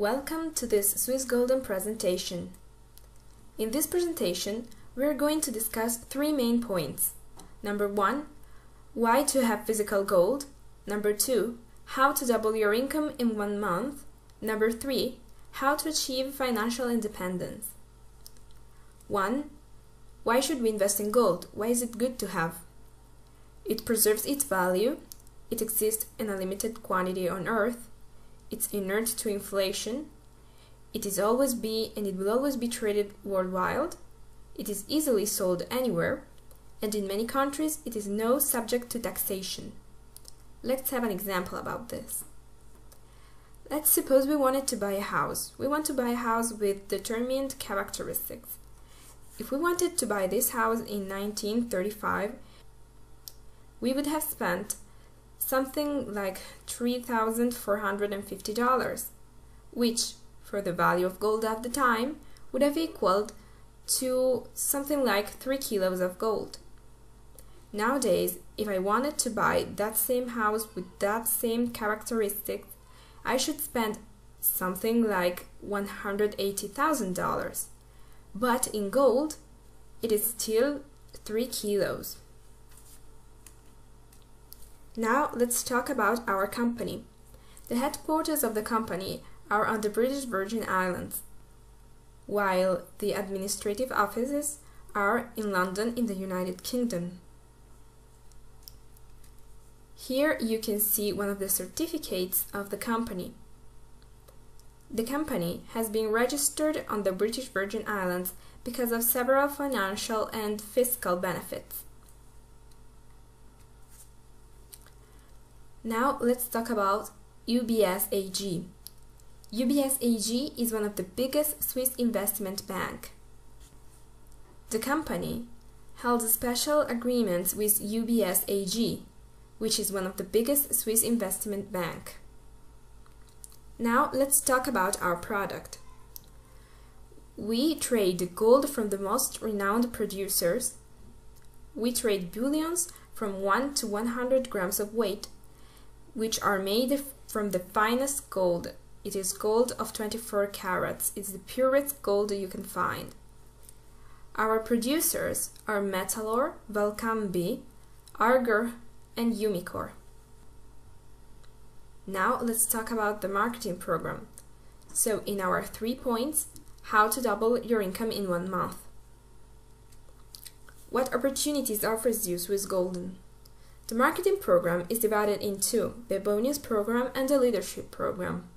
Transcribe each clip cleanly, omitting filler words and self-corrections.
Welcome to this Swiss Golden presentation. In this presentation, we are going to discuss three main points. Number 1, why to have physical gold. Number 2, how to double your income in 1 month. Number 3, how to achieve financial independence. 1. Why should we invest in gold? Why is it good to have? It preserves its value. It exists in a limited quantity on Earth. It's inert to inflation. It is always be and it will always be traded worldwide. It is easily sold anywhere, and in many countries it is no subject to taxation. Let's have an example about this. Let's suppose we wanted to buy a house. We want to buy a house with determined characteristics. If we wanted to buy this house in 1935, we would have spent something like $3,450, which, for the value of gold at the time, would have equaled to something like 3 kilos of gold. Nowadays, if I wanted to buy that same house with that same characteristics, I should spend something like $180,000. But in gold, it is still 3 kilos. Now let's talk about our company. The headquarters of the company are on the British Virgin Islands, while the administrative offices are in London in the United Kingdom. Here you can see one of the certificates of the company. The company has been registered on the British Virgin Islands because of several financial and fiscal benefits. Now let's talk about UBS AG. UBS AG is one of the biggest Swiss investment banks. The company held special agreements with UBS AG, which is one of the biggest Swiss investment banks. Now let's talk about our product. We trade gold from the most renowned producers. We trade bullions from 1 to 100 grams of weight, which are made from the finest gold. It is gold of 24 carats. It's the purest gold you can find. Our producers are Metalor, Valcambi, Arger, and Umicore. Now let's talk about the marketing program. So in our 3 points, how to double your income in 1 month. What opportunities offers you Swiss Golden? The marketing program is divided in 2, the bonus program and the leadership program.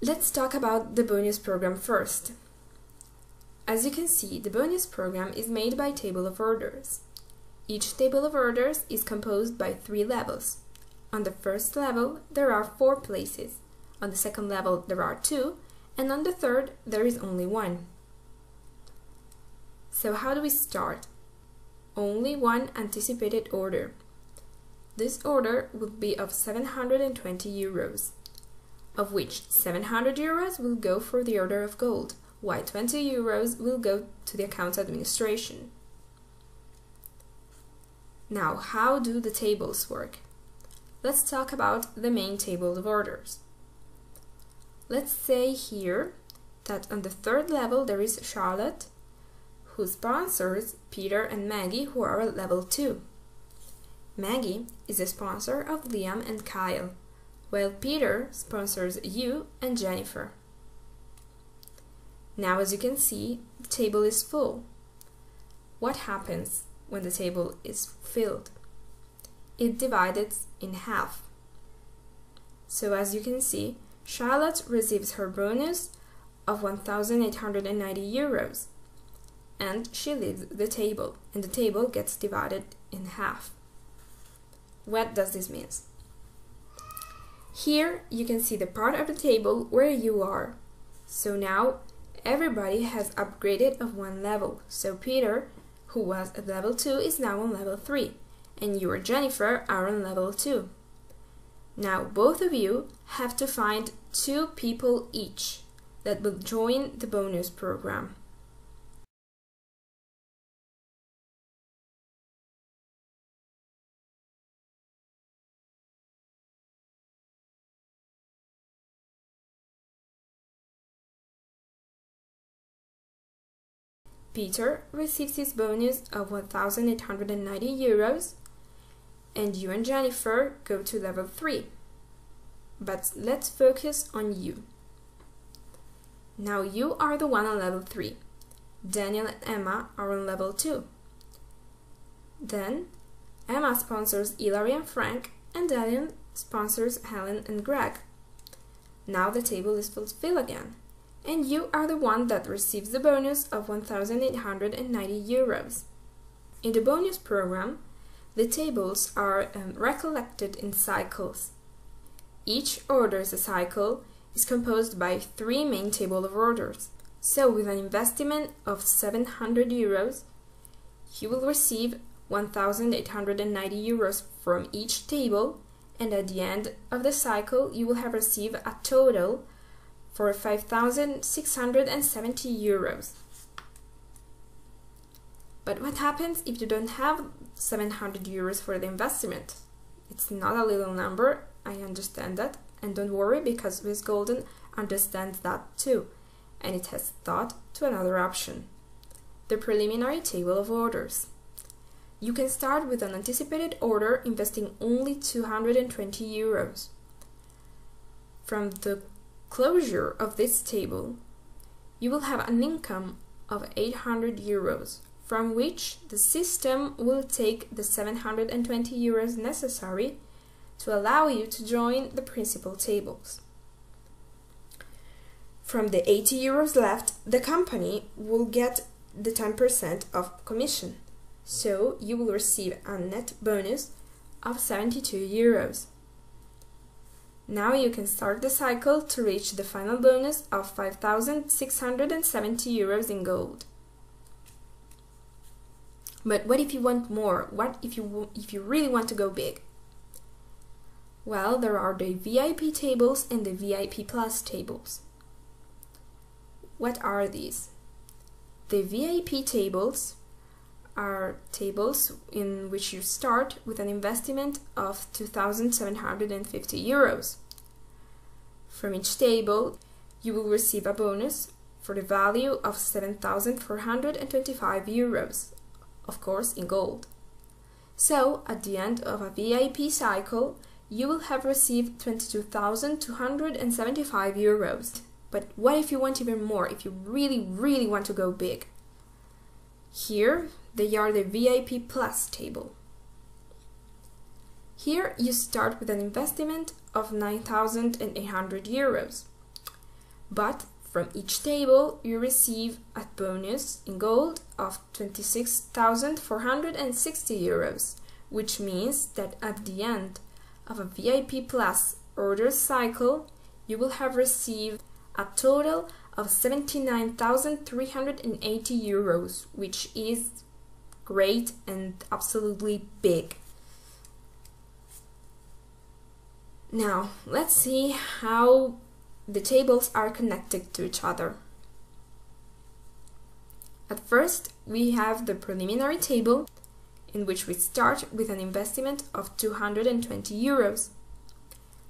Let's talk about the bonus program first. As you can see, the bonus program is made by table of orders. Each table of orders is composed by 3 levels. On the first level, there are 4 places. On the second level, there are 2, and on the third, there is only 1. So how do we start? Only 1 anticipated order. This order will be of 720 euros, of which 700 euros will go for the order of gold, while 20 euros will go to the account administration. Now, how do the tables work? Let's talk about the main table of orders. Let's say here that on the 3rd level there is Charlotte, who sponsors Peter and Maggie, who are at level 2. Maggie is a sponsor of Liam and Kyle, while Peter sponsors you and Jennifer. Now, as you can see, the table is full. What happens when the table is filled? It divides in half. So as you can see, Charlotte receives her bonus of 1,890 euros. And she leaves the table, and the table gets divided in half. What does this mean? Here you can see the part of the table where you are. So now everybody has upgraded of 1 level. So Peter, who was at level 2, is now on level 3, and you or Jennifer are on level 2. Now both of you have to find 2 people each that will join the bonus program. Peter receives his bonus of 1,890 euros, and you and Jennifer go to level 3. But let's focus on you. Now you are the one on level 3. Daniel and Emma are on level 2. Then Emma sponsors Hilary and Frank, and Daniel sponsors Helen and Greg. Now the table is fulfilled again, and you are the one that receives the bonus of 1,890 euros. In the bonus program, the tables are recollected in cycles. Each orders a cycle is composed by 3 main table of orders. So with an investment of 700 euros, you will receive 1,890 euros from each table, and at the end of the cycle you will have received a total for 5,670 euros. But what happens if you don't have 700 euros for the investment? It's not a little number, I understand that, and don't worry, because SwissGolden understands that too, and it has thought to another option: the preliminary table of orders. You can start with an anticipated order investing only 220 euros. From the closure of this table, you will have an income of 800 euros, from which the system will take the 720 euros necessary to allow you to join the principal tables. From the 80 euros left, the company will get the 10% of commission, so you will receive a net bonus of 72 euros. Now you can start the cycle to reach the final bonus of 5,670 euros in gold. But what if you want more? What if you really want to go big? Well, there are the VIP tables and the VIP Plus tables. What are these? The VIP tables are tables in which you start with an investment of 2,750 euros. From each table, you will receive a bonus for the value of 7,425 euros, of course in gold. So, at the end of a VIP cycle, you will have received 22,275 euros. But what if you want even more, if you really want to go big? Here, they are the VIP Plus table. Here you start with an investment of 9,800 euros. But from each table you receive a bonus in gold of 26,460 euros, which means that at the end of a VIP Plus order cycle you will have received a total of 79,380 euros, which is great and absolutely big. Now, let's see how the tables are connected to each other. At first, we have the preliminary table, in which we start with an investment of 220 euros.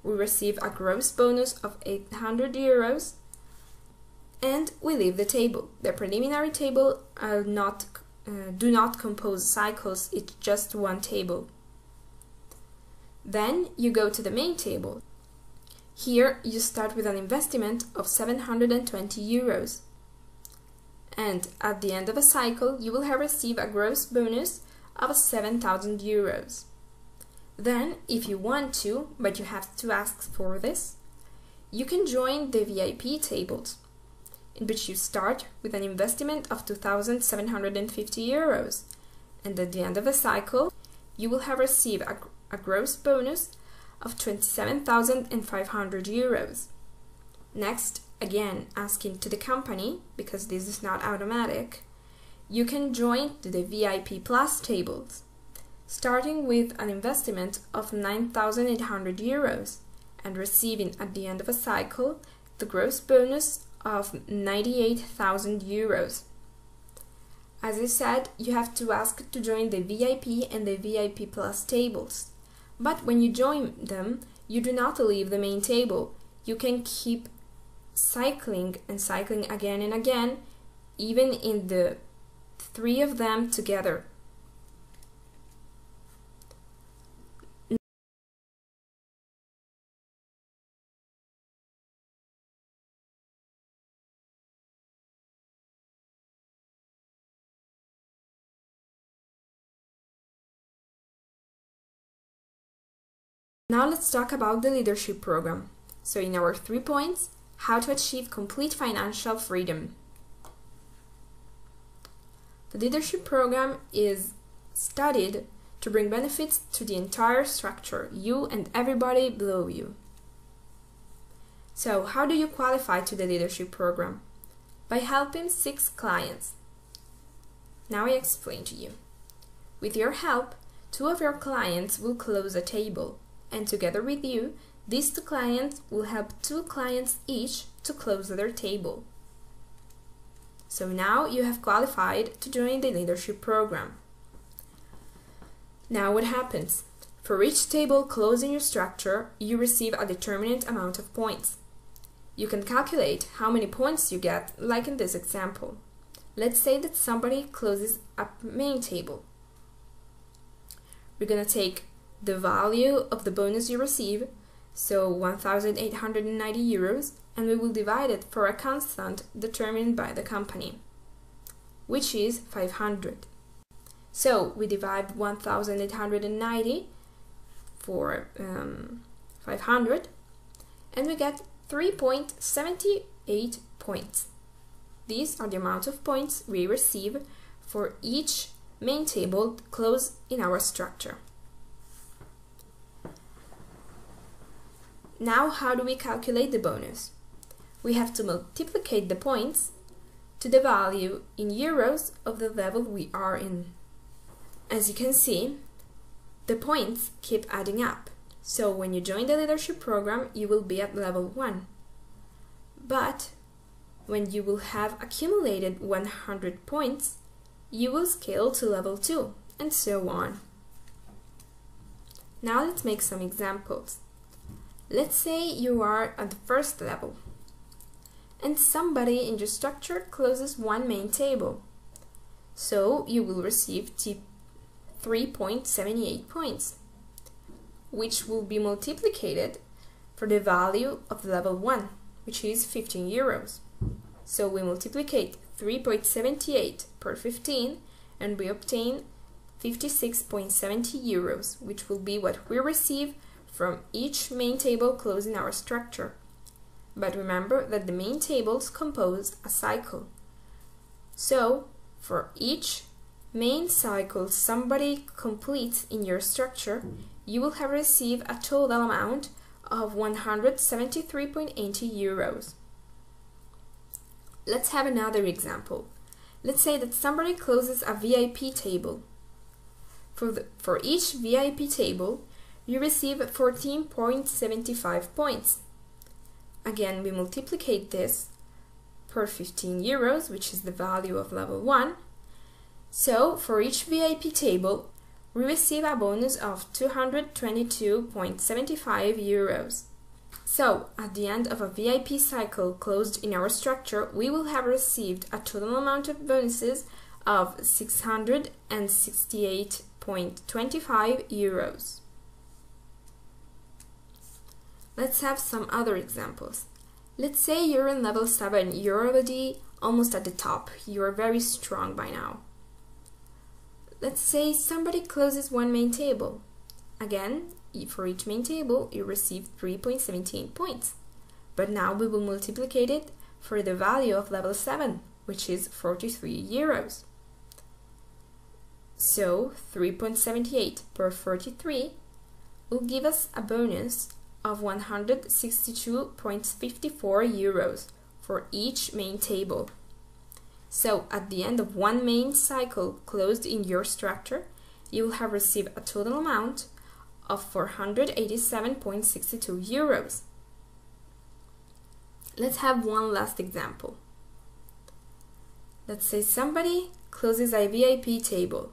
We receive a gross bonus of 800 euros, and we leave the table. The preliminary table do not compose cycles, it's just one table. Then you go to the main table. Here you start with an investment of 720 euros. And at the end of a cycle you will have received a gross bonus of 7,000 euros. Then, if you want to, but you have to ask for this, you can join the VIP tables, in which you start with an investment of 2,750 euros, and at the end of a cycle you will have received a gross bonus of 27,500 euros. Next, again asking to the company, because this is not automatic, you can join the VIP Plus tables, starting with an investment of 9,800 euros and receiving at the end of a cycle the gross bonus of 98,000 euros. As I said, you have to ask to join the VIP and the VIP Plus tables. But when you join them, you do not leave the main table. You can keep cycling and cycling again and again, even in the 3 of them together. Now let's talk about the leadership program. So in our 3 points, how to achieve complete financial freedom. The leadership program is studied to bring benefits to the entire structure, you and everybody below you. So how do you qualify to the leadership program? By helping 6 clients. Now I explain to you. With your help, 2 of your clients will close a table, and together with you, these 2 clients will help 2 clients each to close their table. So now you have qualified to join the leadership program. Now what happens? For each table closed in your structure, you receive a determinate amount of points. You can calculate how many points you get, like in this example. Let's say that somebody closes a main table. We're gonna take the value of the bonus you receive, so 1,890 euros, and we will divide it for a constant determined by the company, which is 500. So we divide 1,890 for 500, and we get 3.78 points. These are the amount of points we receive for each main table closed in our structure. Now, how do we calculate the bonus? We have to multiply the points to the value in euros of the level we are in. As you can see, the points keep adding up. So when you join the leadership program, you will be at level 1. But when you will have accumulated 100 points, you will scale to level 2, and so on. Now let's make some examples. Let's say you are at the first level, and somebody in your structure closes 1 main table. So you will receive 3.78 points, which will be multiplied for the value of level 1, which is 15 euros. So we multiply 3.78 per 15, and we obtain 56.70 euros, which will be what we receive from each main table closed in our structure. But remember that the main tables compose a cycle. So, for each main cycle somebody completes in your structure, you will have received a total amount of 173.80 euros. Let's have another example. Let's say that somebody closes a VIP table. For each VIP table, you receive 14.75 points. Again, we multiply this per 15 euros, which is the value of level 1. So, for each VIP table, we receive a bonus of 222.75 euros. So, at the end of a VIP cycle closed in our structure, we will have received a total amount of bonuses of 668.25 euros. Let's have some other examples. Let's say you're in level 7, you're already almost at the top, you're very strong by now. Let's say somebody closes 1 main table. Again, for each main table, you receive 3.17 points. But now we will multiply it for the value of level 7, which is 43 euros. So, 3.78 per 43 will give us a bonus of 162.54 euros for each main table. So, at the end of 1 main cycle closed in your structure, you will have received a total amount of 487.62 euros. Let's have one last example. Let's say somebody closes a VIP table.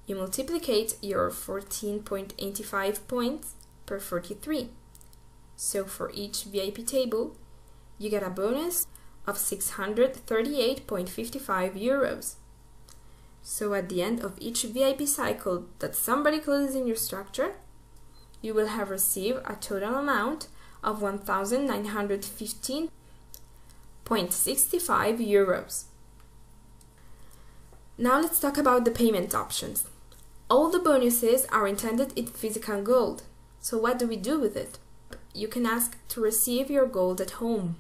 You multiply your 14.85 points per 43. So for each VIP table, you get a bonus of 638.55 euros. So at the end of each VIP cycle that somebody closes in your structure, you will have received a total amount of 1,915.65 euros. Now let's talk about the payment options. All the bonuses are intended in physical gold. So what do we do with it? You can ask to receive your gold at home.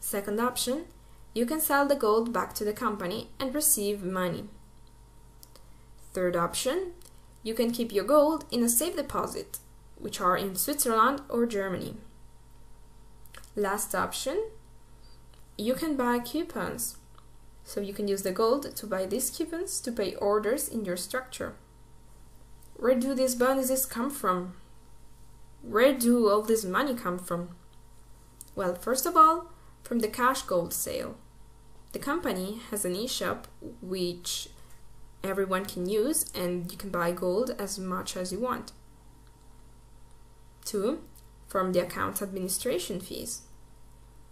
Second option, you can sell the gold back to the company and receive money. Third option, you can keep your gold in a safe deposit, which are in Switzerland or Germany. Last option, you can buy coupons. So you can use the gold to buy these coupons to pay orders in your structure. Where do these bonuses come from? Where do all this money come from? Well, first of all, from the cash gold sale. The company has an e-shop which everyone can use, and you can buy gold as much as you want. 2. From the account administration fees.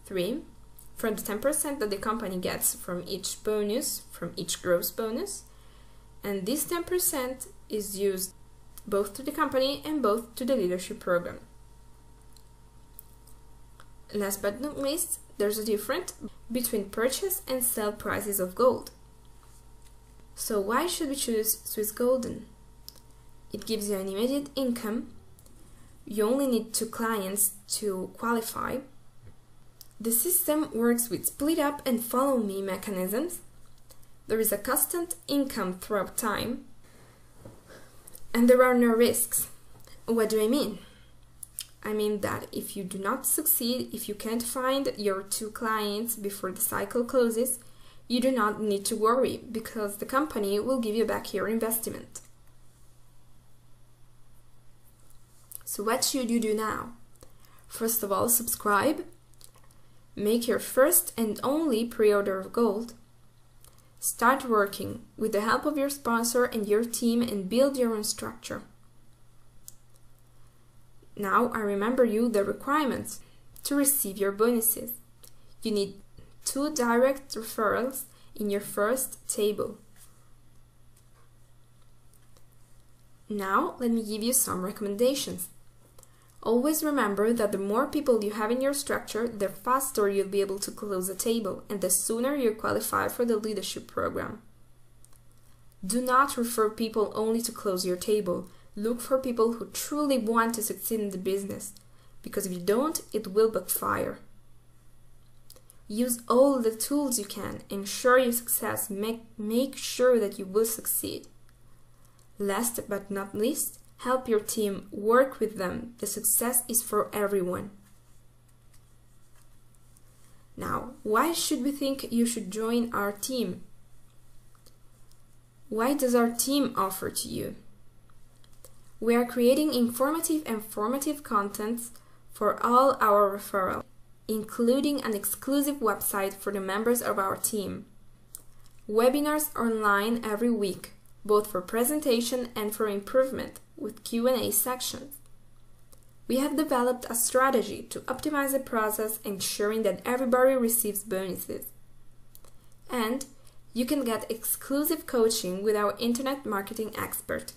3. From the 10% that the company gets from each bonus, from each gross bonus. And this 10% is used both to the company and both to the leadership program. Last but not least, there's a difference between purchase and sell prices of gold. So why should we choose Swiss Golden? It gives you an immediate income. You only need 2 clients to qualify. The system works with split up and follow me mechanisms. There is a constant income throughout time. And there are no risks. What do I mean? I mean that if you do not succeed, if you can't find your 2 clients before the cycle closes, you do not need to worry, because the company will give you back your investment. So what should you do now? First of all, subscribe. Make your first and only pre-order of gold. Start working with the help of your sponsor and your team and build your own structure. Now I remember you the requirements to receive your bonuses. You need 2 direct referrals in your first table. Now let me give you some recommendations. Always remember that the more people you have in your structure, the faster you'll be able to close a table and the sooner you qualify for the leadership program. Do not refer people only to close your table. Look for people who truly want to succeed in the business, because if you don't, it will backfire. Use all the tools you can. Ensure your success. Make sure that you will succeed. Last but not least, help your team, work with them. The success is for everyone. Now, why should we think you should join our team? Why does our team offer to you? We are creating informative and formative content for all our referrals, including an exclusive website for the members of our team. Webinars online every week, both for presentation and for improvement, with Q&A sections. We have developed a strategy to optimize the process, ensuring that everybody receives bonuses. And you can get exclusive coaching with our internet marketing expert.